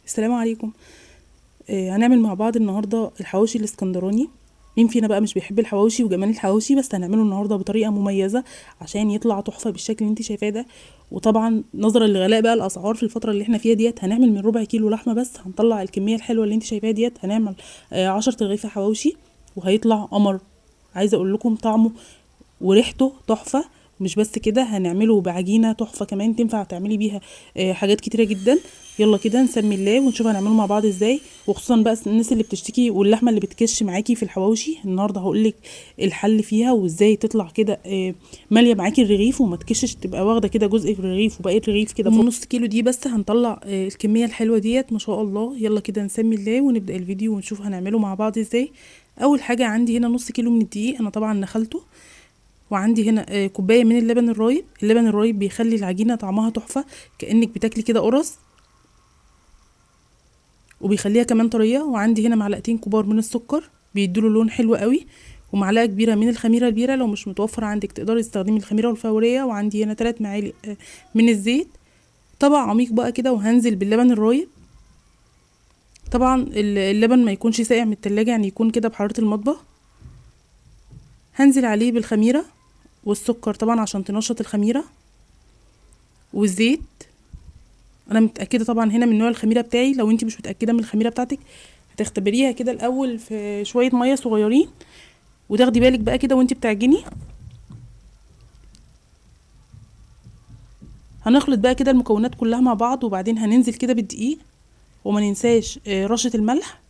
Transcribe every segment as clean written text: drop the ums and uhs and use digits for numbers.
السلام عليكم. هنعمل مع بعض النهارده الحواوشي الاسكندراني. مين فينا بقى مش بيحب الحواوشي وجمال الحواوشي؟ بس هنعمله النهارده بطريقه مميزه عشان يطلع تحفه بالشكل اللي انت شايفاه ده. وطبعا نظرا لغلاء بقى الاسعار في الفتره اللي احنا فيها ديت، هنعمل من ربع كيلو لحمه بس هنطلع الكميه الحلوه اللي انت شايفاها ديت. هنعمل 10 رغيفه حواوشي وهيطلع قمر. عايزه اقول لكم طعمه وريحته تحفه. مش بس كده، هنعمله بعجينه تحفه كمان تنفع تعملي بيها حاجات كتيره جدا. يلا كده نسمي الله ونشوف هنعمله مع بعض ازاي. وخصوصا بقى الناس اللي بتشتكي واللحمه اللي بتكش معاكي في الحواوشي، النهارده هقولك الحل فيها وازاي تطلع كده ماليه معاكي الرغيف وما تكشش، تبقى واخده كده جزء في الرغيف وبقيه الرغيف كده فوق نص كيلو دي بس هنطلع الكميه الحلوه ديت ما شاء الله. يلا كده نسمي الله ونبدا الفيديو ونشوف هنعمله مع بعض ازاي. اول حاجه عندي هنا نص كيلو من الدقيق، انا طبعا نخلته. وعندي هنا كوبايه من اللبن الرايب. اللبن الرايب بيخلي العجينه طعمها تحفه، كانك بتاكلي كده قرص، وبيخليها كمان طريه. وعندي هنا معلقتين كبار من السكر بيدوله لون حلو قوي، ومعلقه كبيره من الخميره البيره. لو مش متوفر عندك تقدري تستخدمي الخميره الفوريه. وعندي هنا 3 معالق من الزيت. طبق عميق بقى كده، وهنزل باللبن الرايب. طبعا اللبن ما يكونش ساقع من التلاجة، يعني يكون كده بحرارة المطبخ. هنزل عليه بالخميره والسكر طبعا عشان تنشط الخميره والزيت. انا متاكده طبعا هنا من نوع الخميره بتاعي. لو انت مش متاكده من الخميره بتاعتك هتختبريها كده الاول في شويه ميه صغيرين، وتاخدي بالك بقى كده وانت بتعجني. هنخلط بقى كده المكونات كلها مع بعض، وبعدين هننزل كده بالدقيق. وما ننساش رشه الملح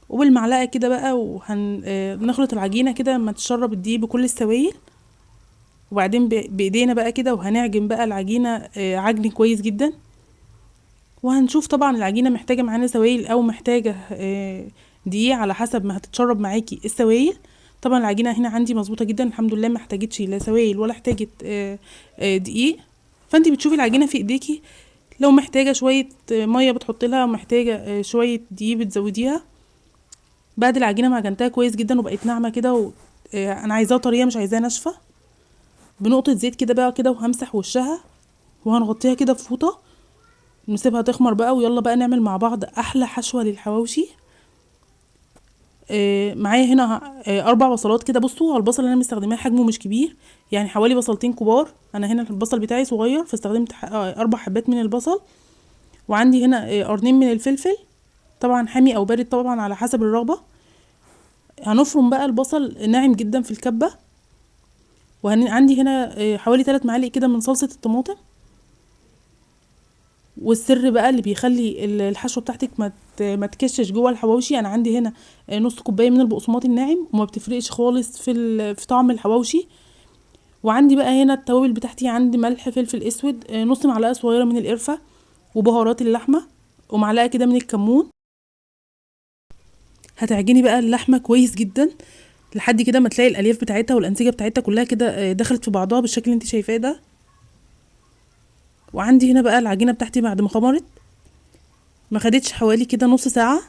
وبالمعلقه كده بقى. وهنخلط العجينه كده ما تشرب الدقيق بكل السوائل. وبعدين بايدينا بقى كده، وهنعجن بقى العجينه عجن كويس جدا. وهنشوف طبعا العجينه محتاجه معانا سوائل او محتاجه دقيق على حسب ما هتتشرب معاكي السوائل. طبعا العجينه هنا عندي مظبوطه جدا الحمد لله، ما احتاجتش لا سوائل ولا احتاجت دقيق. فانت بتشوفي العجينه في ايديكي، لو محتاجه شويه ميه بتحطي لها، محتاجه شويه دقيق بتزوديها. بعد العجينه ما عجنتها كويس جدا وبقت ناعمه كده انا عايزاها طريه مش عايزاها ناشفه. بنقطه زيت كده بقى كده، وهمسح وشها وهنغطيها كده بفوطه نسيبها تخمر بقى. ويلا بقى نعمل مع بعض احلى حشوه للحواوشي. معايا هنا 4 بصلات كده. بصوا على البصل اللي انا مستخدماه حجمه مش كبير، يعني حوالي بصلتين كبار. انا هنا البصل بتاعي صغير فاستخدمت 4 حبات من البصل. وعندي هنا قرنين من الفلفل، طبعا حامي او بارد طبعا على حسب الرغبه. هنفرم بقى البصل ناعم جدا في الكبه. وعندي هنا حوالي 3 معالق كده من صلصه الطماطم. والسر بقى اللي بيخلي الحشوه بتاعتك ما تكشش جوه الحواوشي، انا عندي هنا نص كوبايه من البقسماط الناعم، وما بتفرقش خالص في طعم الحواوشي. وعندي بقى هنا التوابل بتاعتي، عندي ملح فلفل اسود نص معلقه صغيره من القرفه، وبهارات اللحمه، ومعلقه كده من الكمون. هتعجني بقى اللحمه كويس جدا لحد كده ما تلاقي الالياف بتاعتها والانسجه بتاعتها كلها كده دخلت في بعضها بالشكل اللي انت شايفاه ده. وعندي هنا بقى العجينه بتاعتي بعد ما خمرت، ما خدتش حوالي كده نص ساعه،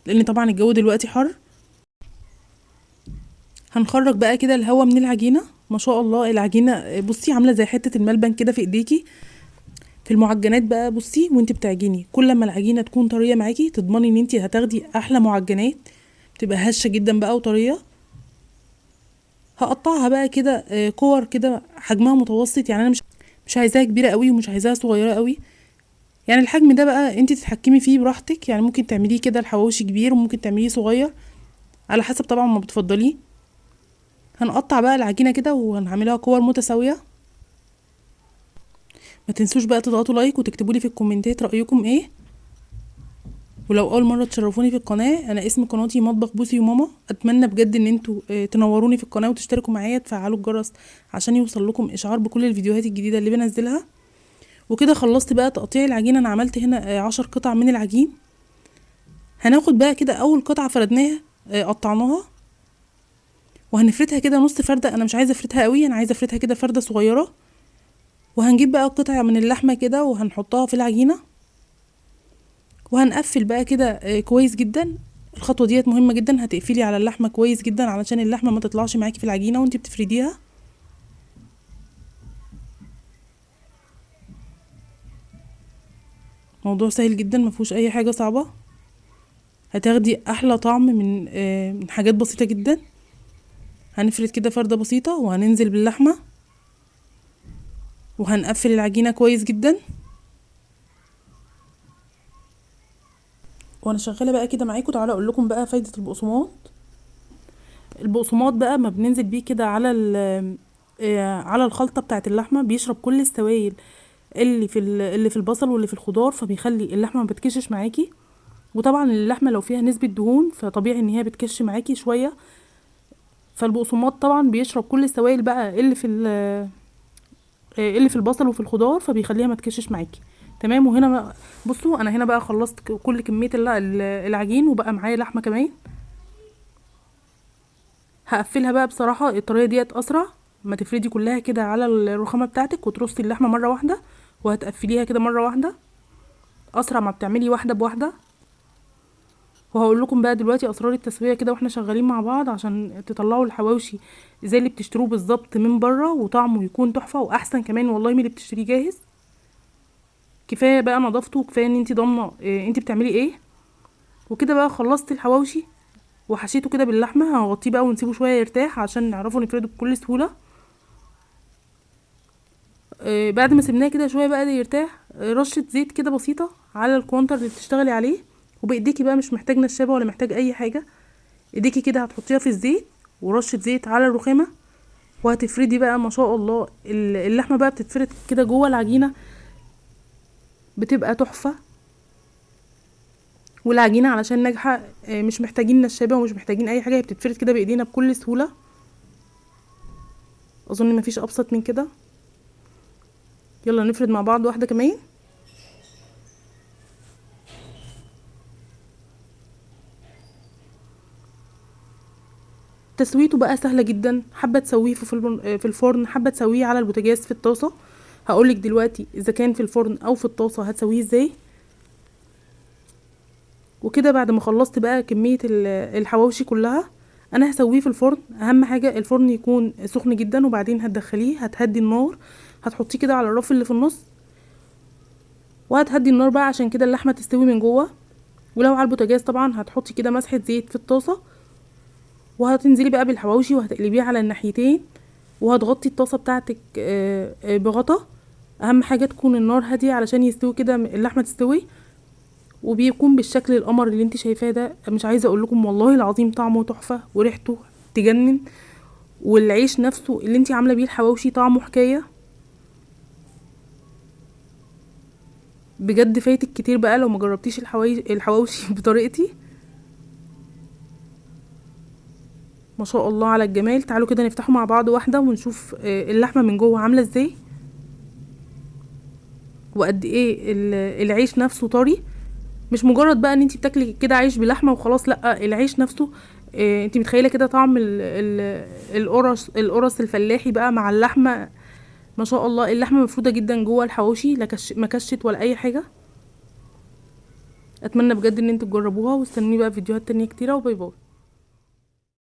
لان طبعا الجو دلوقتي حر. هنخرج بقى كده الهواء من العجينه. ما شاء الله العجينه بصي عامله زي حته الملبن كده في ايديكي. في المعجنات بقى بصي وانت بتعجني، كل ما العجينه تكون طريه معاكي تضمني ان انت هتاخدي احلى معجنات، تبقى هشه جدا بقى وطريه. هقطعها بقى كده كور كده حجمها متوسط، يعني انا مش عايزاها كبيره قوي ومش عايزاها صغيره قوي. يعني الحجم ده بقى انت تتحكمي فيه براحتك، يعني ممكن تعمليه كده الحواوشي كبير وممكن تعمليه صغير على حسب طبعا ما بتفضليه. هنقطع بقى العجينه كده وهنعملها كور متساويه. ما تنسوش بقى تضغطوا لايك وتكتبوا لي في الكومنتات رايكم ايه. ولو اول مره تشرفوني في القناه، انا اسم قناتي مطبخ بوسي وماما. اتمنى بجد ان انتوا تنوروني في القناه وتشتركوا معايا تفعلوا الجرس عشان يوصل لكم اشعار بكل الفيديوهات الجديده اللي بنزلها. وكده خلصت بقى تقطيع العجينه. انا عملت هنا 10 قطع من العجين. هناخد بقى كده اول قطعه فردناها قطعناها، وهنفردها كده نص فرده. انا مش عايزه افردها قوي، انا عايزه افردها كده فرده صغيره. وهنجيب بقى قطعه من اللحمه كده وهنحطها في العجينه، وهنقفل بقى كده كويس جدا. الخطوه ديت مهمه جدا، هتقفلي على اللحمه كويس جدا علشان اللحمه ما تطلعش معاكي في العجينه وانت بتفرديها. موضوع سهل جدا، مفيهوش اي حاجه صعبه. هتاخدي احلى طعم من حاجات بسيطه جدا. هنفرد كده فرده بسيطه وهننزل باللحمه وهنقفل العجينه كويس جدا. وانا شغاله بقى كده معاكم، تعالى اقول لكم بقى فايده البقسماط. البقسماط بقى ما بننزل بيه كده على الخلطه بتاعه اللحمه، بيشرب كل السوائل اللي في البصل واللي في الخضار، فبيخلي اللحمه ما بتكشش معاكي. وطبعا اللحمه لو فيها نسبه دهون فطبيعي ان هي بتكش معاكي شويه. فالبقسماط طبعا بيشرب كل السوائل بقى اللي في البصل وفي الخضار، فبيخليها ما تكشش معاكي. تمام. وهنا بصوا انا هنا بقى خلصت كل كميه العجين، وبقى معايا لحمه كمان. هقفلها بقى. بصراحه الطريقه ديت اسرع، ما تفردي كلها كده على الرخامه بتاعتك وترصي اللحمه مره واحده وهتقفليها كده مره واحده، اسرع ما بتعملي واحده بواحده. وهقول لكم بقى دلوقتي اسرار التسويه كده واحنا شغالين مع بعض، عشان تطلعوا الحواوشي زي اللي بتشتروه بالظبط من بره، وطعمه يكون تحفه واحسن كمان والله من اللي بتشتريه جاهز. كفايه بقى نظافته، وكفايه ان انت ضامنه انت بتعملي ايه. وكده بقى خلصت الحواوشي وحشيته كده باللحمه. هغطيه بقى ونسيبه شويه يرتاح عشان نعرفه نفرده بكل سهوله. بعد ما سيبناه كده شويه بقى يرتاح، رشه زيت كده بسيطه على الكونتر اللي بتشتغلي عليه، وبايديكي بقى، مش محتاج نشابه ولا محتاج اي حاجه. ايديكي كده هتحطيها في الزيت ورشه زيت على الرخامه، وهتفردي بقى. ما شاء الله اللحمه بقى بتتفرد كده جوه العجينه، بتبقى تحفه. والعجينه علشان ناجحه مش محتاجين نشابه ومش محتاجين اي حاجه، هي بتتفرد كده بايدينا بكل سهوله. اظن مفيش ابسط من كده. يلا نفرد مع بعض واحده كمان. تسويته بقى سهله جدا، حابه تسويه في الفرن، حابه تسويه على البوتاجاز في الطاسه. هقولك دلوقتي اذا كان في الفرن او في الطاسه هتسويه ازاي. وكده بعد ما خلصت بقى كميه الحواوشي كلها، انا هسويه في الفرن. اهم حاجه الفرن يكون سخن جدا، وبعدين هتدخليه، هتهدي النار، هتحطيه كده على الرف اللي في النص، وهتهدي النار بقى عشان كده اللحمه تستوي من جوه. ولو على البوتاجاز طبعا هتحطي كده مسحه زيت في الطاسه، وهتنزلي بقى بالحواوشي وهتقلبيه على الناحيتين، وهتغطي الطاسه بتاعتك بغطا. اهم حاجه تكون النار هاديه علشان يستوي كده اللحمه تستوي، وبيكون بالشكل القمر اللي انت شايفاه ده. مش عايزه اقول لكم والله العظيم طعمه تحفه وريحته تجنن، والعيش نفسه اللي انت عامله بيه الحواوشي طعمه حكايه. بجد فايتك كتير بقى لو ما جربتيش الحواوشي بطريقتي. ما شاء الله على الجمال. تعالوا كده نفتحه مع بعض واحده ونشوف اللحمه من جوه عامله ازاي، وقد ايه العيش نفسه طري. مش مجرد بقى ان انت بتاكلي كده عيش بلحمه وخلاص، لا، العيش نفسه انت متخيله كده طعم القرص الفلاحي بقى مع اللحمه. ما شاء الله اللحمه مفروده جدا جوه الحواوشي، لا ما كشت ولا اي حاجه. اتمنى بجد ان انتوا تجربوها، واستنوني بقى في فيديوهات تانية كتيره، وباي باي.